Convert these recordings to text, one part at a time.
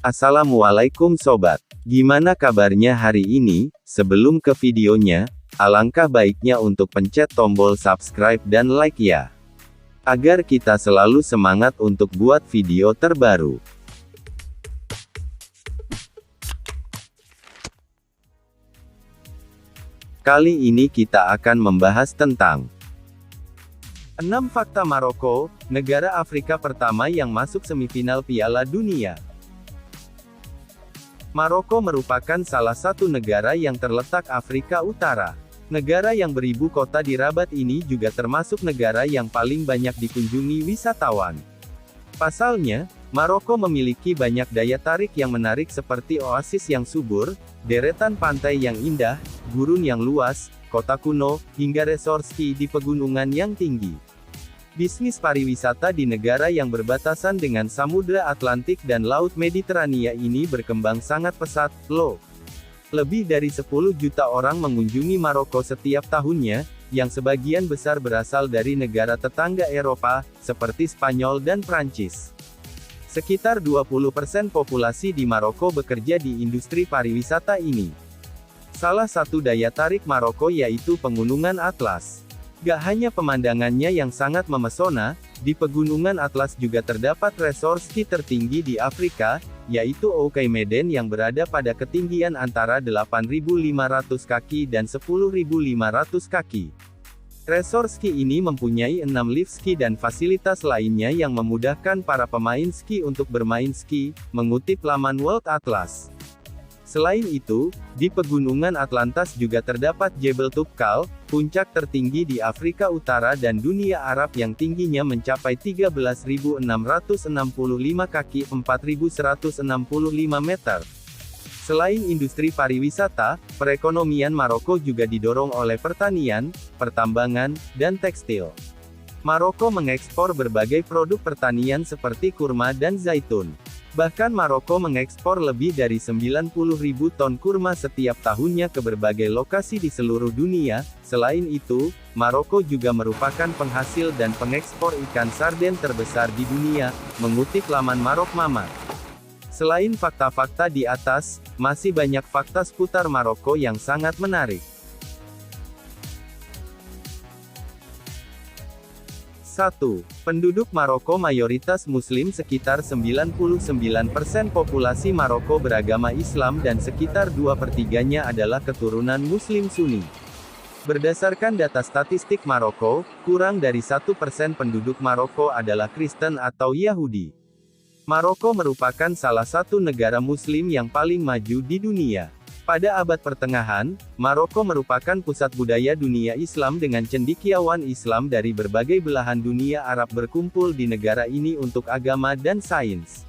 Assalamualaikum sobat. Gimana kabarnya hari ini? Sebelum ke videonya, alangkah baiknya untuk pencet tombol subscribe dan like ya. Agar kita selalu semangat untuk buat video terbaru. Kali ini kita akan membahas tentang 6 fakta Maroko, negara Afrika pertama yang masuk semifinal Piala Dunia. Maroko merupakan salah satu negara yang terletak Afrika Utara. Negara yang beribu kota di Rabat ini juga termasuk negara yang paling banyak dikunjungi wisatawan. Pasalnya, Maroko memiliki banyak daya tarik yang menarik seperti oasis yang subur, deretan pantai yang indah, gurun yang luas, kota kuno, hingga resort ski di pegunungan yang tinggi. Bisnis pariwisata di negara yang berbatasan dengan Samudra Atlantik dan Laut Mediterania ini berkembang sangat pesat, loh. Lebih dari 10 juta orang mengunjungi Maroko setiap tahunnya, yang sebagian besar berasal dari negara tetangga Eropa, seperti Spanyol dan Prancis. Sekitar 20% populasi di Maroko bekerja di industri pariwisata ini. Salah satu daya tarik Maroko yaitu Pegunungan Atlas. Gak hanya pemandangannya yang sangat memesona, di Pegunungan Atlas juga terdapat resort ski tertinggi di Afrika, yaitu Oukaïmeden yang berada pada ketinggian antara 8.500 kaki dan 10.500 kaki. Resort ski ini mempunyai 6 lift ski dan fasilitas lainnya yang memudahkan para pemain ski untuk bermain ski, mengutip laman World Atlas. Selain itu, di Pegunungan Atlantas juga terdapat Jebel Toubkal, puncak tertinggi di Afrika Utara dan dunia Arab yang tingginya mencapai 13.665 kaki 4.165 meter. Selain industri pariwisata, perekonomian Maroko juga didorong oleh pertanian, pertambangan, dan tekstil. Maroko mengekspor berbagai produk pertanian seperti kurma dan zaitun. Bahkan Maroko mengekspor lebih dari 90.000 ton kurma setiap tahunnya ke berbagai lokasi di seluruh dunia. Selain itu, Maroko juga merupakan penghasil dan pengekspor ikan sarden terbesar di dunia, mengutip laman Marok Mamat. Selain fakta-fakta di atas, masih banyak fakta seputar Maroko yang sangat menarik. 1. Penduduk Maroko mayoritas Muslim sekitar 99% populasi Maroko beragama Islam dan sekitar 2/3-nya adalah keturunan Muslim Sunni. Berdasarkan data statistik Maroko, kurang dari 1% penduduk Maroko adalah Kristen atau Yahudi. Maroko merupakan salah satu negara Muslim yang paling maju di dunia. Pada abad pertengahan, Maroko merupakan pusat budaya dunia Islam dengan cendekiawan Islam dari berbagai belahan dunia Arab berkumpul di negara ini untuk agama dan sains.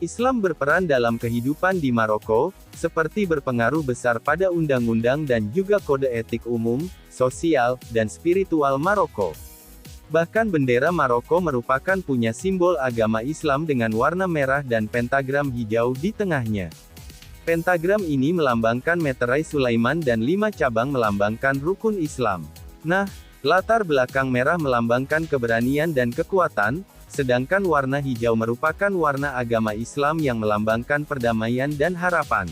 Islam berperan dalam kehidupan di Maroko, seperti berpengaruh besar pada undang-undang dan juga kode etik umum, sosial, dan spiritual Maroko. Bahkan bendera Maroko merupakan punya simbol agama Islam dengan warna merah dan pentagram hijau di tengahnya. Pentagram ini melambangkan meterai Sulaiman dan 5 cabang melambangkan rukun Islam. Nah, latar belakang merah melambangkan keberanian dan kekuatan, sedangkan warna hijau merupakan warna agama Islam yang melambangkan perdamaian dan harapan.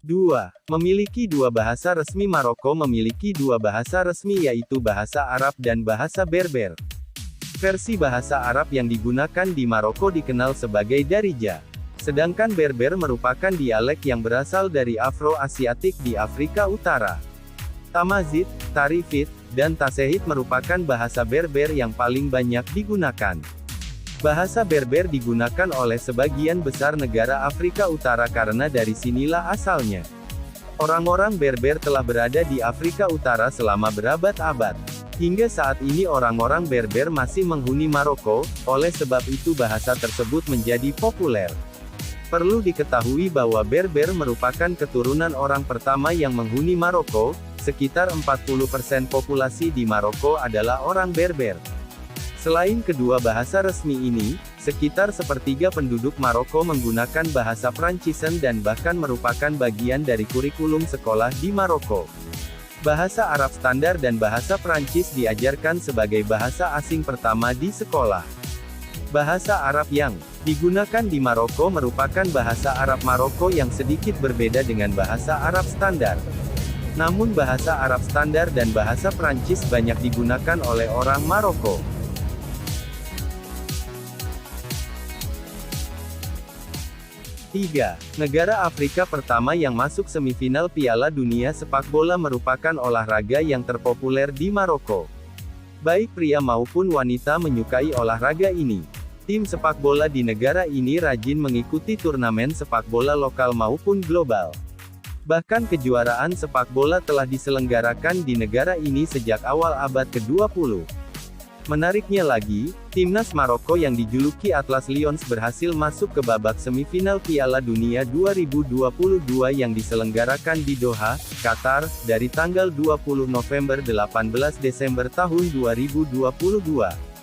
2. Memiliki dua bahasa resmi. Maroko memiliki dua bahasa resmi yaitu bahasa Arab dan bahasa Berber. Versi bahasa Arab yang digunakan di Maroko dikenal sebagai Darija. Sedangkan Berber merupakan dialek yang berasal dari Afro-Asiatik di Afrika Utara. Tamazigh, Tarifit, dan Tasehit merupakan bahasa Berber yang paling banyak digunakan. Bahasa Berber digunakan oleh sebagian besar negara Afrika Utara karena dari sinilah asalnya. Orang-orang Berber telah berada di Afrika Utara selama berabad-abad. Hingga saat ini orang-orang Berber masih menghuni Maroko, oleh sebab itu bahasa tersebut menjadi populer. Perlu diketahui bahwa Berber merupakan keturunan orang pertama yang menghuni Maroko, sekitar 40% populasi di Maroko adalah orang Berber. Selain kedua bahasa resmi ini, sekitar sepertiga penduduk Maroko menggunakan bahasa Prancis dan bahkan merupakan bagian dari kurikulum sekolah di Maroko. Bahasa Arab standar dan bahasa Prancis diajarkan sebagai bahasa asing pertama di sekolah. Bahasa Arab yang digunakan di Maroko merupakan bahasa Arab Maroko yang sedikit berbeda dengan bahasa Arab standar. Namun bahasa Arab standar dan bahasa Prancis banyak digunakan oleh orang Maroko. 3. Negara Afrika pertama yang masuk semifinal Piala Dunia Sepak Bola merupakan olahraga yang terpopuler di Maroko. Baik pria maupun wanita menyukai olahraga ini. Tim sepak bola di negara ini rajin mengikuti turnamen sepak bola lokal maupun global. Bahkan kejuaraan sepak bola telah diselenggarakan di negara ini sejak awal abad ke-20. Menariknya lagi, timnas Maroko yang dijuluki Atlas Lions berhasil masuk ke babak semifinal Piala Dunia 2022 yang diselenggarakan di Doha, Qatar, dari tanggal 20 November 18 Desember tahun 2022.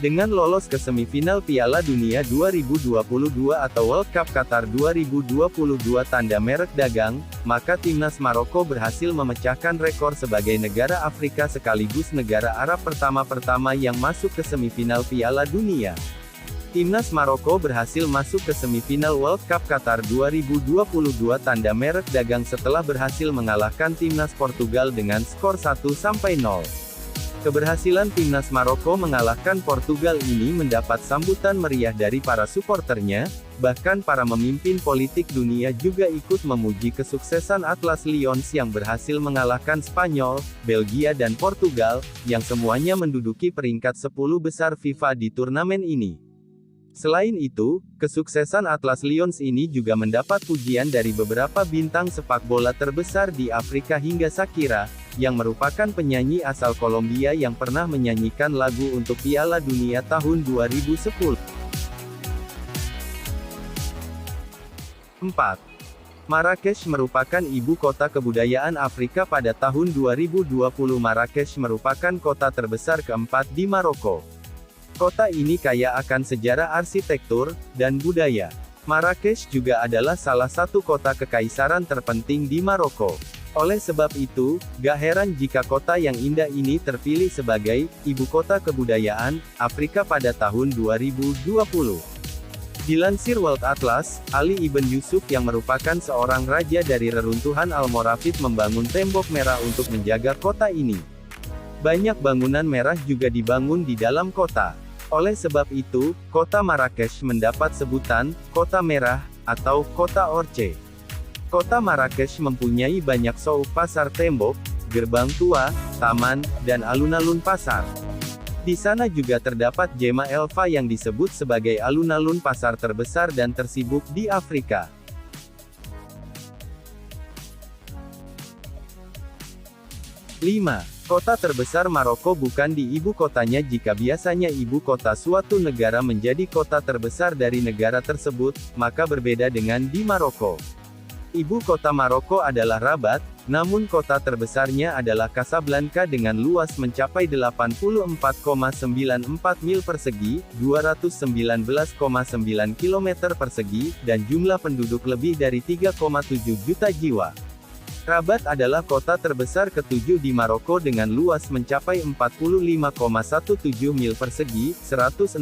Dengan lolos ke semifinal Piala Dunia 2022 atau World Cup Qatar 2022 tanda merek dagang, maka timnas Maroko berhasil memecahkan rekor sebagai negara Afrika sekaligus negara Arab pertama-pertama yang masuk ke semifinal Piala Dunia. Timnas Maroko berhasil masuk ke semifinal World Cup Qatar 2022 tanda merek dagang setelah berhasil mengalahkan timnas Portugal dengan skor 1-0. Keberhasilan timnas Maroko mengalahkan Portugal ini mendapat sambutan meriah dari para suporternya, bahkan para pemimpin politik dunia juga ikut memuji kesuksesan Atlas Lions yang berhasil mengalahkan Spanyol, Belgia dan Portugal, yang semuanya menduduki peringkat 10 besar FIFA di turnamen ini. Selain itu, kesuksesan Atlas Lions ini juga mendapat pujian dari beberapa bintang sepak bola terbesar di Afrika hingga Shakira, yang merupakan penyanyi asal Kolombia yang pernah menyanyikan lagu untuk Piala Dunia tahun 2010. 4. Marrakesh merupakan ibu kota kebudayaan Afrika pada tahun 2020. Marrakesh merupakan kota terbesar keempat di Maroko. Kota ini kaya akan sejarah arsitektur dan budaya. Marrakesh juga adalah salah satu kota kekaisaran terpenting di Maroko. Oleh sebab itu, gak heran jika kota yang indah ini terpilih sebagai ibu kota kebudayaan Afrika pada tahun 2020. Dilansir World Atlas, Ali Ibn Yusuf yang merupakan seorang raja dari reruntuhan Almoravid membangun tembok merah untuk menjaga kota ini. Banyak bangunan merah juga dibangun di dalam kota. Oleh sebab itu, kota Marrakesh mendapat sebutan Kota Merah atau Kota Orche. Kota Marrakesh mempunyai banyak souk pasar tembok, gerbang tua, taman, dan alun-alun pasar. Di sana juga terdapat Jema Elfa yang disebut sebagai alun-alun pasar terbesar dan tersibuk di Afrika. 5. Kota terbesar Maroko bukan di ibu kotanya. Jika biasanya ibu kota suatu negara menjadi kota terbesar dari negara tersebut, maka berbeda dengan di Maroko. Ibu kota Maroko adalah Rabat, namun kota terbesarnya adalah Casablanca dengan luas mencapai 84,94 mil persegi, 219,9 km persegi, dan jumlah penduduk lebih dari 3,7 juta jiwa. Rabat adalah kota terbesar ke-7 di Maroko dengan luas mencapai 45,17 mil persegi, 116,9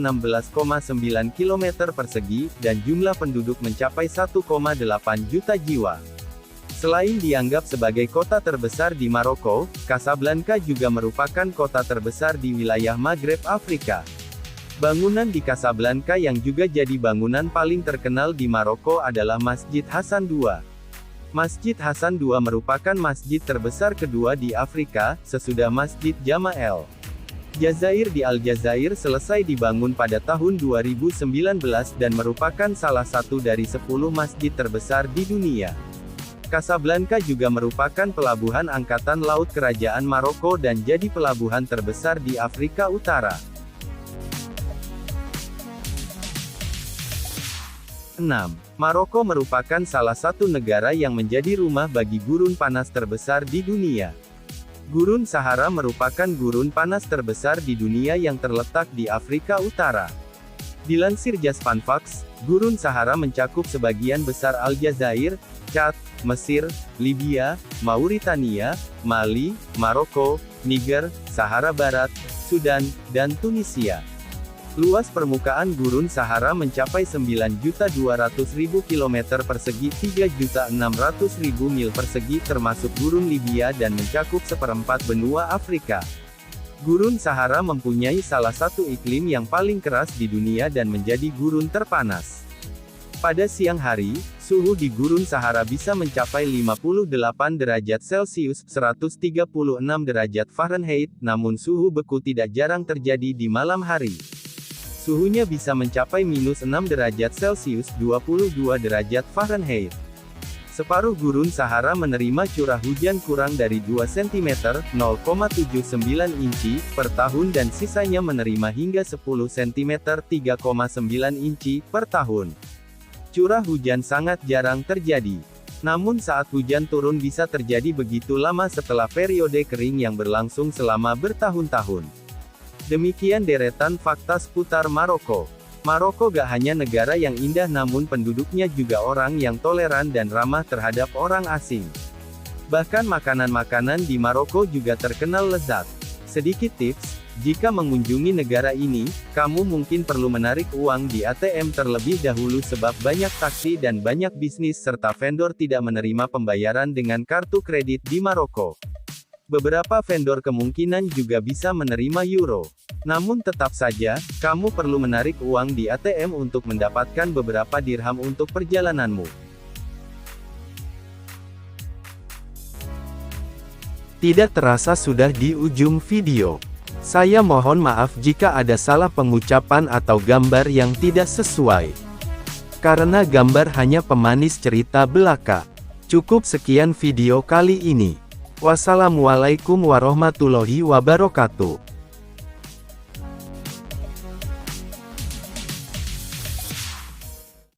km persegi, dan jumlah penduduk mencapai 1,8 juta jiwa. Selain dianggap sebagai kota terbesar di Maroko, Casablanca juga merupakan kota terbesar di wilayah Maghreb Afrika. Bangunan di Casablanca yang juga jadi bangunan paling terkenal di Maroko adalah Masjid Hassan II. Masjid Hassan II merupakan masjid terbesar kedua di Afrika, sesudah Masjid Jama' el Jazair di Aljazair selesai dibangun pada tahun 2019 dan merupakan salah satu dari 10 masjid terbesar di dunia. Casablanca juga merupakan pelabuhan angkatan laut kerajaan Maroko dan jadi pelabuhan terbesar di Afrika Utara. 6. Maroko merupakan salah satu negara yang menjadi rumah bagi gurun panas terbesar di dunia. Gurun Sahara merupakan gurun panas terbesar di dunia yang terletak di Afrika Utara. Dilansir Jaspanfax, gurun Sahara mencakup sebagian besar Aljazair, Chad, Mesir, Libya, Mauritania, Mali, Maroko, Niger, Sahara Barat, Sudan, dan Tunisia. Luas permukaan Gurun Sahara mencapai 9.200.000 km persegi, 3.600.000 mil persegi termasuk Gurun Libya dan mencakup seperempat benua Afrika. Gurun Sahara mempunyai salah satu iklim yang paling keras di dunia dan menjadi gurun terpanas. Pada siang hari, suhu di Gurun Sahara bisa mencapai 58 derajat Celcius (136 derajat Fahrenheit), namun suhu beku tidak jarang terjadi di malam hari. Suhunya bisa mencapai -6 derajat Celcius (22 derajat Fahrenheit). Separuh Gurun Sahara menerima curah hujan kurang dari 2 cm (0,79 inci) per tahun dan sisanya menerima hingga 10 cm (3,9 inci) per tahun. Curah hujan sangat jarang terjadi. Namun saat hujan turun bisa terjadi begitu lama setelah periode kering yang berlangsung selama bertahun-tahun. Demikian deretan fakta seputar Maroko. Maroko gak hanya negara yang indah namun penduduknya juga orang yang toleran dan ramah terhadap orang asing. Bahkan makanan-makanan di Maroko juga terkenal lezat. Sedikit tips, jika mengunjungi negara ini, kamu mungkin perlu menarik uang di ATM terlebih dahulu sebab banyak taksi dan banyak bisnis serta vendor tidak menerima pembayaran dengan kartu kredit di Maroko. Beberapa vendor kemungkinan juga bisa menerima euro. Namun tetap saja, kamu perlu menarik uang di ATM untuk mendapatkan beberapa dirham untuk perjalananmu. Tidak terasa sudah di ujung video. Saya mohon maaf jika ada salah pengucapan atau gambar yang tidak sesuai. Karena gambar hanya pemanis cerita belaka. Cukup sekian video kali ini. Wassalamualaikum warahmatullahi wabarakatuh.